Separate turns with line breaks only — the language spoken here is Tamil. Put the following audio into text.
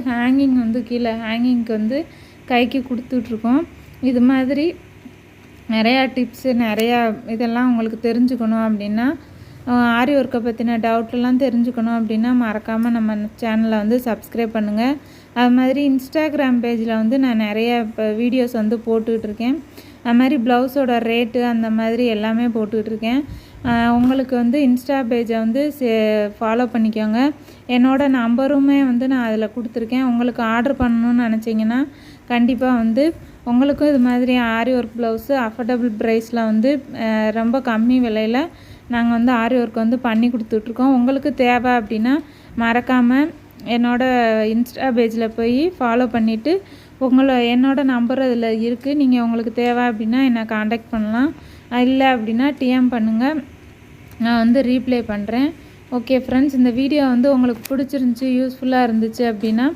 ஹேங்கிங் வந்து கீழே ஹேங்கிங்க்கு வந்து கைக்கு கொடுத்துட்ருக்கோம். இது மாதிரி நிறையா டிப்ஸு நிறையா இதெல்லாம் உங்களுக்கு தெரிஞ்சுக்கணும் அப்படின்னா, ஆரி ஒர்க்கை பற்றின டவுட்டெல்லாம் தெரிஞ்சுக்கணும் அப்படின்னா மறக்காமல் நம்ம சேனலை வந்து சப்ஸ்கிரைப் பண்ணுங்கள். அது மாதிரி இன்ஸ்டாகிராம் பேஜில் வந்து நான் நிறைய இப்போ வீடியோஸ் வந்து போட்டுக்கிட்டுருக்கேன். அது மாதிரி ப்ளவுஸோட ரேட்டு அந்த மாதிரி எல்லாமே போட்டுக்கிட்டுருக்கேன். உங்களுக்கு வந்து இன்ஸ்டா பேஜை வந்து ஃபாலோ பண்ணிக்கோங்க. என்னோடய நம்பருமே வந்து நான் அதில் கொடுத்துருக்கேன். உங்களுக்கு ஆர்டர் பண்ணணுன்னு நினச்சிங்கன்னா கண்டிப்பாக வந்து உங்களுக்கும் இது மாதிரி ஆரி ஒர்க் ப்ளவுஸு அஃபோர்டபுள் ப்ரைஸில் வந்து ரொம்ப கம்மி விலையில் நாங்கள் வந்து ஆரி ஒர்க் வந்து பண்ணி கொடுத்துட்ருக்கோம். உங்களுக்கு தேவை அப்படின்னா மறக்காமல் என்னோடய இன்ஸ்டா பேஜில் போய் ஃபாலோ பண்ணிவிட்டு என்னோடய நம்பர் அதில் இருக்குது. நீங்கள் உங்களுக்கு தேவை அப்படின்னா என்னை காண்டாக்ட் பண்ணலாம். இல்லை அப்படின்னா டிஎம் பண்ணுங்கள், நான் வந்து ரீப்ளை பண்ணுறேன். ஓகே ஃப்ரெண்ட்ஸ், இந்த வீடியோ வந்து உங்களுக்கு பிடிச்சிருந்துச்சி யூஸ்ஃபுல்லாக இருந்துச்சு அப்படின்னா